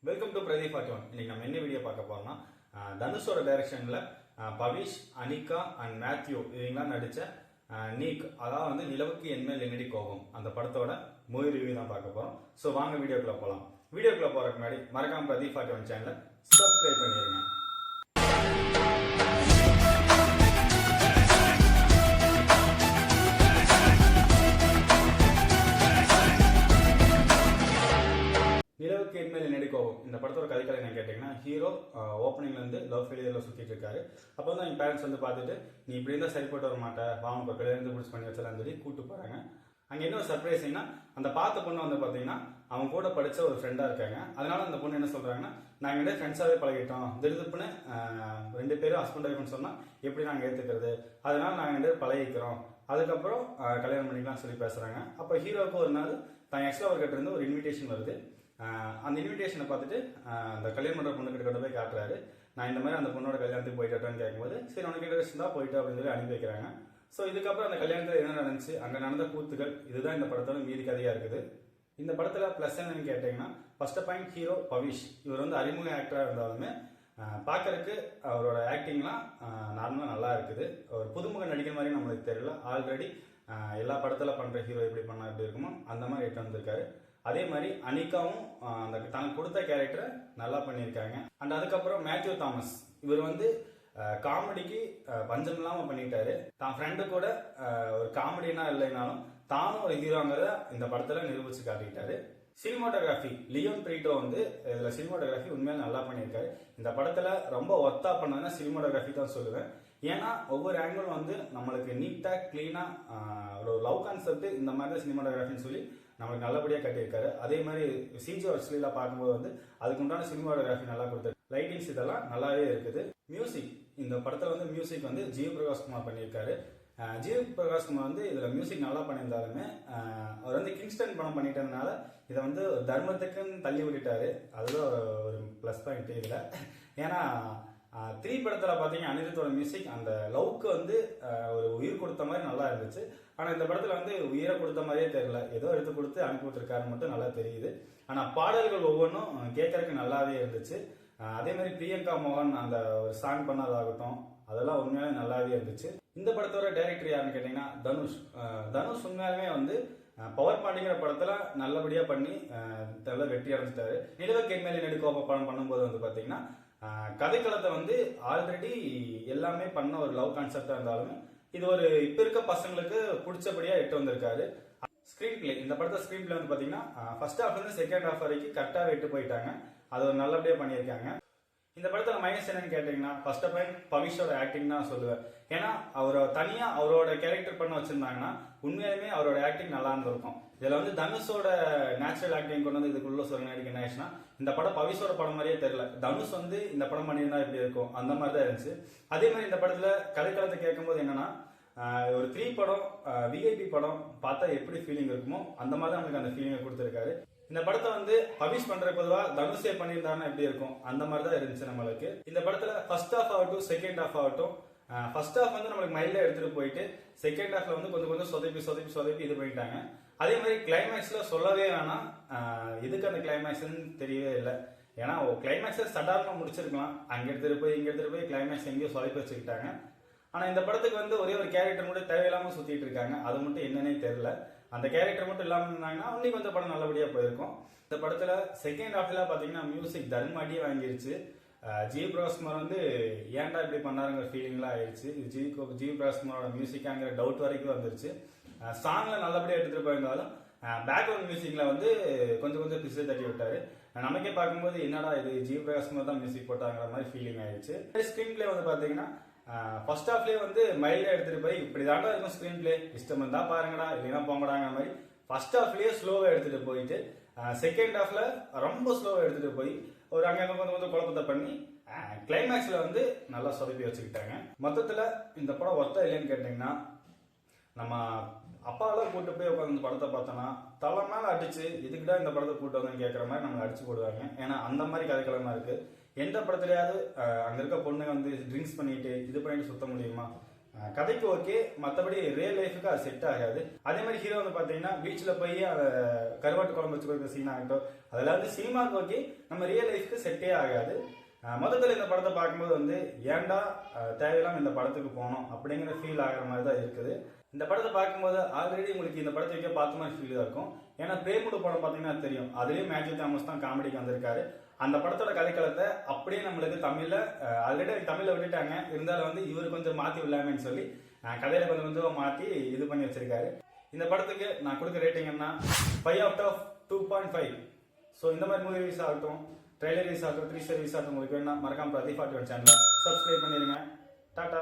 Welcome to Pradeep forty இன்னைக்கு நம்ம என்ன வீடியோ பார்க்க போறோம்னா தனுஷோட டைரக்ஷன்ல பவிஷ், அனிகா அண்ட் மேத்யூ இவங்களாம் நடிச்ச நீக், அதாவது வந்து நிலவுக்கு என்மேல் என்னடி கோபம் அந்த படத்தோட மூவி ரிவ்யூ தான் பார்க்க போறோம். ஸோ வாங்க வீடியோக்குள்ள போகலாம். வீடியோக்குள்ள போறதுக்கு முன்னாடி மறக்காம பிரதீப் ஃபார்ட்டி சேனலை சப்ஸ்கிரைப் பண்ணிடுங்க. நிலவுக்கு என்மேல் என்னடி கோபம் இந்த படத்தோட கதைக்கலை என்ன கேட்டீங்கன்னா, ஹீரோ ஓப்பனிங்ல இருந்து லவ் ஃபெயிலியர்ல சுத்திட்டு இருக்காரு. அப்போ வந்து அவங்க பேரண்ட்ஸ் வந்து பார்த்துட்டு நீ இப்படி இருந்தா சரிப்பட்டு வர மாட்டேன், வாங்க இப்போ கல்யாணத்தை பிடிச்சி பண்ணி வச்சலாம்னு சொல்லி கூட்டு போறாங்க. அங்க என்ன ஒரு சர்ப்ரைசிங்னா, அந்த பார்த்த பொண்ணு வந்து பாத்தீங்கன்னா அவங்க கூட படிச்ச ஒரு ஃப்ரெண்டா இருக்காங்க. அதனால அந்த பொண்ணு என்ன சொல்றாங்கன்னா, நாங்க ரெண்டு ஃப்ரெண்ட்ஸாவே பழகிட்டோம், திடுப்புன்னு ரெண்டு பேரும் ஹஸ்பண்ட் ஒய்ஃப்னு சொன்னா எப்படி நாங்க ஏத்துக்கிறது, அதனால நாங்க ரெண்டு பேரும் பழகிக்கிறோம், அதுக்கப்புறம் கல்யாணம் பண்ணிக்கலாம் சொல்லி பேசுறாங்க. அப்ப ஹீரோவுக்கு ஒரு நாள் தான் எக்ஸ்ட்ரா ஒர்க் இருந்து ஒரு இன்விடேஷன் வருது. அந்த இன்விடேஷனை பார்த்துட்டு அந்த கல்யாணம் பண்ற பொண்ணு கிட்ட போய் காட்டுறாரு. நான் இந்த மாதிரி அந்த பொண்ணோட கல்யாணத்துக்கு போயிட்டேன்னு கேட்கும்போது, சரி உனக்கு இன்ட்ரெஸ்ட் தான் போயிட்டு அப்படின்னு சொல்லி அனுப்பி வைக்கிறாங்க. ஸோ இதுக்கப்புறம் அந்த கல்யாணத்தில் என்ன நடந்துச்சு, அங்கே நடந்த கூத்துகள், இதுதான் இந்த படத்தோட மீதி கதையா இருக்குது. இந்த படத்துல பிளஸ் என்னன்னு கேட்டீங்கன்னா, ஃபர்ஸ்ட் பாயிண்ட் ஹீரோ பவிஷ். இவர் வந்து அறிமுக ஆக்டரா இருந்தாலுமே பார்க்கறதுக்கு அவரோட ஆக்டிங்லாம் நார்மலாக நல்லா இருக்குது. ஒரு புதுமுக நடிக்கிற மாதிரி நம்மளுக்கு தெரியல. ஆல்ரெடி எல்லா படத்துல பண்ற ஹீரோ எப்படி பண்ணா எப்படி இருக்குமோ அந்த மாதிரி எட்டு வந்திருக்காரு. அதே மாதிரி அனிகாவும் அந்த தனக்கு கொடுத்த கேரக்டரை நல்லா பண்ணியிருக்காங்க. அண்ட் அதுக்கப்புறம் மேத்யூ தாமஸ், இவர் வந்து காமெடிக்கு பஞ்சம் இல்லாம பண்ணிட்டாரு. தான் ஃப்ரெண்டு கூட ஒரு காமெடினா இல்லைனாலும் தானும் ஒரு ஹீரோங்கிறத இந்த படத்துல நிரூபிச்சு காட்டிட்டாரு. சினிமாட்டோகிராஃபி லியோன் பிரீட்டோ வந்து இதுல சினிமாட்டோகிராஃபி உண்மையில நல்லா பண்ணியிருக்காரு. இந்த படத்துல ரொம்ப ஒர்த்தா பண்ணதுன்னா சினிமாட்டோகிராஃபி தான் சொல்லுவேன். ஏன்னா ஒவ்வொரு ஆங்கிளும் வந்து நம்மளுக்கு நீட்டா கிளீனா ஒரு லவ் கான்செப்ட் இந்த மாதிரி தான் சினிமாட்டோகிராஃபின்னு சொல்லி நம்மளுக்கு நல்லபடியா கட்டியிருக்காரு. அதே மாதிரி சிஜி ஒர்க்ஸ்ல பார்க்கும்போது வந்து அதுக்கு உண்டான சினிமாட்டோகிராஃபி நல்லா கொடுத்தாரு. லைட்டிங்ஸ் இதெல்லாம் நல்லாவே இருக்குது. மியூசிக், இந்த படத்துல வந்து மியூசிக் வந்து ஜிவி பிரகாஷ் குமார் பண்ணியிருக்காரு. ஜிவி பிரகாஷ் குமார் வந்து இதுல மியூசிக் நல்லா பண்ணியிருந்தாலுமே அவர் வந்து கிங்ஸ்டன் படம் பண்ணிட்டதுனால இதை வந்து தர்மத்துக்குன்னு தள்ளி விட்டுட்டாரு. அதுதான் ஒரு பிளஸ் பாயிண்ட் இதுல. ஏன்னா 3 படத்துல பாத்தீங்கன்னா அனிருத்தோட மியூசிக் அந்த லவ்க்கு வந்து ஒரு உயிர் கொடுத்த மாதிரி நல்லா இருந்துச்சு. ஆனா இந்த படத்துல வந்து உயிரை கொடுத்த மாதிரியே தெரியல, ஏதோ எடுத்து கொடுத்து அனுப்பி விட்டுருக்காருன்னு மட்டும் நல்லா தெரியுது. ஆனா பாடல்கள் ஒவ்வொன்றும் கேட்கறதுக்கு நல்லாவே இருந்துச்சு. அதே மாதிரி பிரியங்கா மோகன் அந்த ஒரு சாங் பண்ணதாகட்டும், அதெல்லாம் உண்மையாலே நல்லாவே இருந்துச்சு. இந்த படத்தோட டைரக்டர் யாருன்னு கேட்டீங்கன்னா தனுஷ். தனுஷ் உண்மையாலுமே வந்து பவர் பாண்டிங்கிற படத்துல நல்லபடியா பண்ணி நல்ல வெற்றி அடைஞ்சிட்டாரு. நிலவுக்கு என்மேல் என்னடி கோபம் படம் பண்ணும்போது வந்து பாத்தீங்கன்னா கதைக்களத்தை வந்து ஆல்ரெடி எல்லாமே பண்ண ஒரு லவ் கான்செப்டா இருந்தாலும் இது ஒரு இப்ப இருக்க பசங்களுக்கு பிடிச்சபடியா எட்டு வந்திருக்காரு. ஸ்கிரீன் பிளே, இந்த படத்தை ஸ்கிரீன் பிளே வந்து பாத்தீங்கன்னா ஃபர்ஸ்ட் ஹாஃப்ல இருந்து செகண்ட் ஹாஃப் வரைக்கும் கரெக்டா எட்டு போயிட்டாங்க. அது ஒரு நல்லபடியா பண்ணியிருக்காங்க. இந்த படத்துல மைனஸ் என்னன்னு கேட்டீங்கன்னா, ஃபர்ஸ்ட் பாயிண்ட் பவிஷோட ஆக்டிங் தான் சொல்லுவேன். ஏன்னா அவரை தனியா அவரோட கேரக்டர் பண்ண வச்சிருந்தாங்கன்னா உண்மையாலுமே அவரோட ஆக்டிங் நல்லா இருந்திருக்கும். இதுல வந்து தனுஷோட நேச்சுரல் ஆக்டிங் கொண்டு வந்து இதுக்குள்ள சொல்ற என்ன ஆயிடுச்சுன்னா, இந்த படம் பவிஷோட படம் மாதிரியே தெரியல. தனுஷ் வந்து இந்த படம் பண்ணியிருந்தா எப்படி இருக்கும் அந்த மாதிரி தான் இருந்துச்சு. அதே மாதிரி இந்த படத்துல கதைக்களத்தை கேட்கும் போது என்னன்னா, ஒரு 3 படம் விஐபி படம் பார்த்தா எப்படி ஃபீலிங் இருக்குமோ அந்த மாதிரி தான் நமக்கு அந்த ஃபீலிங்கை கொடுத்துருக்காரு. இந்த படத்தை வந்து பவிஷ் பண்ற பொதுவா தனுஷே பண்ணியிருந்தாருன்னா எப்படி இருக்கும் அந்த மாதிரி தான் இருந்துச்சு நம்மளுக்கு. இந்த படத்துல ஃபர்ஸ்ட் ஹாஃப் ஆகட்டும் செகண்ட் ஹாஃப் ஆகட்டும், ஃபர்ஸ்ட் ஹாஃப் வந்து நம்மளுக்கு மைல்டா எடுத்துட்டு போயிட்டு செகண்ட் ஹாஃப்ல வந்து கொஞ்சம் கொஞ்சம் சொதப்பி இது பண்ணிட்டாங்க. அதே மாதிரி கிளைமேக்ஸ்ல சொல்லவே வேணாம், எதுக்கு அந்த கிளைமேக்ஸ்ன்னு தெரியவே இல்லை. ஏன்னா கிளைமேக்ஸை சடாரணமா முடிச்சிருக்கலாம், அங்க எடுத்துட்டு போய் கிளைமேக்ஸ் எங்கேயோ சொதப்பி வச்சுக்கிட்டாங்க. ஆனா இந்த படத்துக்கு வந்து ஒரே ஒரு கேரக்டர் மட்டும் தேவையில்லாம சுத்திட்டு இருக்காங்க, அது மட்டும் என்னன்னே தெரியல. அந்த கேரக்டர் மட்டும் இல்லாம இருந்தாங்கன்னா இன்னும் கொஞ்சம் படம் நல்லபடியா போயிருக்கும். இந்த படத்துல செகண்ட் ஹாஃப்ல பாத்தீங்கன்னா மியூசிக் தர்ம அடியே வாங்கிருச்சு. ஜிவி பிரகாஷ் குமார் வந்து ஏன்டா இப்படி பண்ணாருங்கிற ஃபீலிங்லாம் ஆயிடுச்சு. ஜிவி பிரகாஷ் குமாரோட மியூசிக்காங்கிற டவுட் வரைக்கும் வந்துருச்சு. சாங்ல நல்லபடியா எடுத்துட்டு போயிருந்தாலும் பேக்ரவுண்ட் மியூசிக்ல வந்து கொஞ்சம் பிசை தட்டி விட்டாரு. நமக்கே பார்க்கும்போது என்னடா இது ஜிவி பிரகாஷ் குமார் தான் மியூசிக் போட்டாங்கிற மாதிரி ஃபீலிங் ஆயிடுச்சு. ஸ்கிரீன் பிளே வந்து பாத்தீங்கன்னா ஃபர்ஸ்ட் ஹாஃப்லேயே வந்து மைல்டா எடுத்துட்டு போய் இப்படி தாண்டா இருக்கும் ஸ்கிரீன் பிளே, இஷ்டம் இருந்தா பாருங்கடா இல்லைன்னா போங்கடாங்கிற மாதிரி ஃபர்ஸ்ட் ஹாஃப்லயே ஸ்லோவா எடுத்துட்டு போயிட்டு செகண்ட் ஹாஃப்ல ரொம்ப ஸ்லோவா எடுத்துட்டு போய் ஒரு அங்கங்க கொஞ்சம் குழப்பத்தை பண்ணி கிளைமேக்ஸ்ல வந்து நல்லா சொதப்பி வச்சுக்கிட்டாங்க. மொத்தத்துல இந்த படம் ஒர்த்தா இல்லைன்னு கேட்டீங்கன்னா, நம்ம அப்பாவெல்லாம் கூட்டு போய் உட்காந்து படத்தை பார்த்தோன்னா தலை மேல அடிச்சு இதுக்கிட்ட இந்த படத்தை கூட்டு வந்து கேட்கற மாதிரி நம்மளை அடிச்சு போடுவாங்க. ஏன்னா அந்த மாதிரி கதைக்களமா இருக்கு. எந்த படத்துலயாவது அங்க இருக்க பொண்ணு வந்து ட்ரிங்க்ஸ் பண்ணிட்டு இது பண்ணிட்டு சுத்த முடியுமா? கதைக்கு ஓகே, மற்றபடி ரியல் லைஃபுக்கு அது செட் ஆகாது. அதே மாதிரி ஹீரோ வந்து பார்த்தீங்கன்னா பீச்சில் போய் கருவாட்டு குழம்பு வச்சு கொடுக்குற சீன் ஆகட்டும், அதெல்லாம் வந்து சினிமாவுக்கு ஓகே, நம்ம ரியல் லைஃப்க்கு செட்டே ஆகாது. மொத்தத்தில் இந்த படத்தை பார்க்கும்போது வந்து ஏன்டா தேவையில்லாமல் இந்த படத்துக்கு போனோம் அப்படிங்கிற ஃபீல் ஆகிற மாதிரி தான் இருக்குது. இந்த படத்தை பார்க்கும்போது ஆல்ரெடி உங்களுக்கு இந்த படத்தை வைக்க பார்த்த மாதிரி ஃபீல் தான் இருக்கும். ஏன்னா பிரேமுடு படம் பார்த்தீங்கன்னா தெரியும், அதுலேயும் மேத்யூ தாமஸ் தான் காமெடிக்கு வந்திருக்காரு. அந்த படத்தோட கதைக்களத்தை அப்படியே நம்மளுக்கு தமிழில் ஆல்ரெடி தமிழில் விட்டுட்டாங்க, இருந்தாலும் வந்து இவர் கொஞ்சம் மாற்றி விடலாமேன்னு சொல்லி கதையில கொஞ்சம் மாற்றி இது பண்ணி வச்சிருக்காரு. இந்த படத்துக்கு நான் கொடுக்குற ரேட்டிங் என்ன 5/2.5. ஸோ இந்த மாதிரி மூவி ரிலீஸ் ஆகட்டும், ட்ரெய்லர் ரிலீஸ் ஆகட்டும், ட்ரீசர் ரிலீஸ் ஆகட்டும், உங்களுக்கு வேணா மறக்காம பிரதீப் 41 சேனலை சப்ஸ்கிரைப் பண்ணிடுங்க. டாடா.